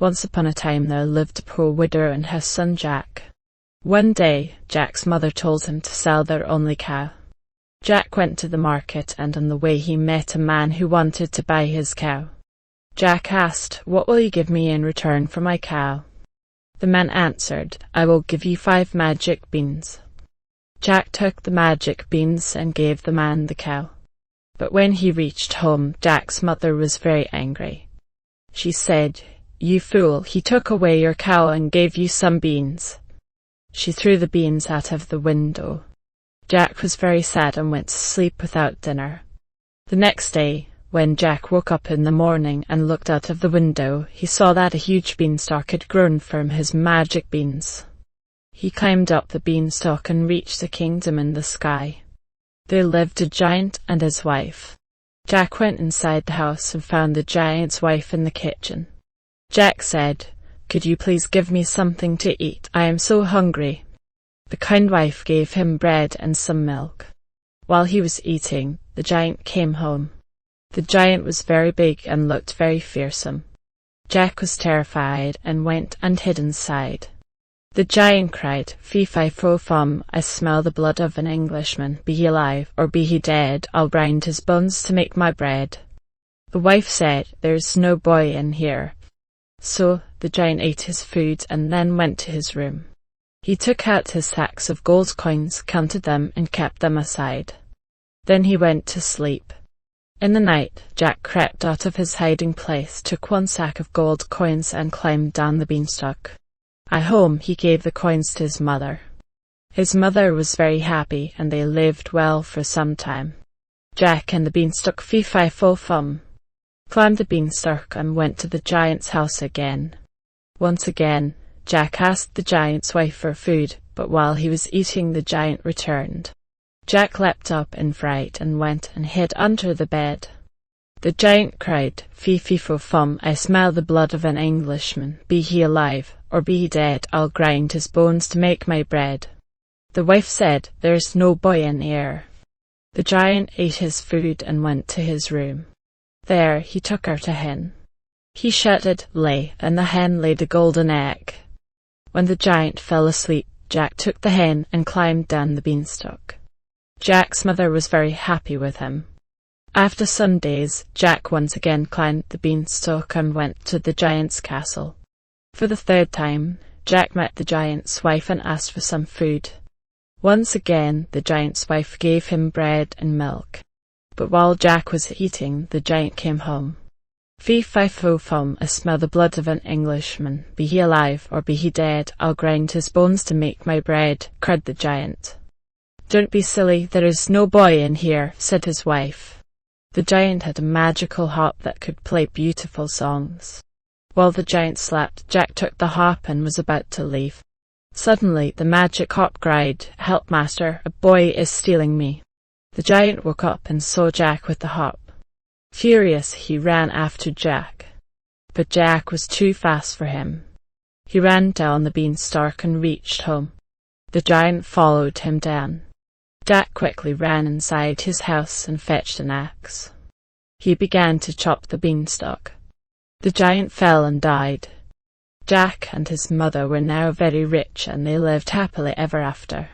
Once upon a time there lived a poor widow and her son Jack. One day, Jack's mother told him to sell their only cow. Jack went to the market, and on the way he met a man who wanted to buy his cow. Jack asked, "What will you give me in return for my cow?" The man answered, "I will give you 5 magic beans." Jack took the magic beans and gave the man the cow. But when he reached home, Jack's mother was very angry. She said, "You fool, he took away your cow and gave you some beans." She threw the beans out of the window. Jack was very sad and went to sleep without dinner. The next day, when Jack woke up in the morning and looked out of the window, he saw that a huge beanstalk had grown from his magic beans. He climbed up the beanstalk and reached a kingdom in the sky. There lived a giant and his wife. Jack went inside the house and found the giant's wife in the kitchen. Jack said, "Could you please give me something to eat? I am so hungry." The kind wife gave him bread and some milk. While he was eating, the giant came home. The giant was very big and looked very fearsome. Jack was terrified and went and hid inside. The giant cried, "Fee-fi-fo-fum, I smell the blood of an Englishman. Be he alive or be he dead, I'll grind his bones to make my bread." The wife said, "There's no boy in here." So the giant ate his food and then went to his room. He took out his sacks of gold coins, counted them, and kept them aside. Then he went to sleep. In the night, Jack crept out of his hiding place, took 1 sack of gold coins, and climbed down the beanstalk. At home, he gave the coins to his mother. His mother was very happy, and they lived well for some time. Jack and the beanstalk fee-fi-fo-fum climbed the beanstalk and went to the giant's house again. Once again, Jack asked the giant's wife for food, but while he was eating, the giant returned. Jack leapt up in fright and went and hid under the bed. The giant cried, "Fee-fi-fo-fum, I smell the blood of an Englishman. Be he alive or be he dead, I'll grind his bones to make my bread." The wife said, "There's no boy in here." The giant ate his food and went to his room. There he took out a hen. He shut it, lay, and the hen laid a golden egg. When the giant fell asleep, Jack took the hen and climbed down the beanstalk. Jack's mother was very happy with him. After some days, Jack once again climbed the beanstalk and went to the giant's castle. For the 3rd time, Jack met the giant's wife and asked for some food. Once again, the giant's wife gave him bread and milk. But while Jack was eating, the giant came home. "Fee-fi-fo-fum, I smell the blood of an Englishman. Be he alive or be he dead, I'll grind his bones to make my bread," cried the giant. "Don't be silly, there is no boy in here," said his wife. The giant had a magical harp that could play beautiful songs. While the giant slept, Jack took the harp and was about to leave. Suddenly, the magic harp cried, "Help, master, a boy is stealing me." The giant woke up and saw Jack with the harp. Furious, he ran after Jack. But Jack was too fast for him. He ran down the beanstalk and reached home. The giant followed him down. Jack quickly ran inside his house and fetched an axe. He began to chop the beanstalk. The giant fell and died. Jack and his mother were now very rich, and they lived happily ever after.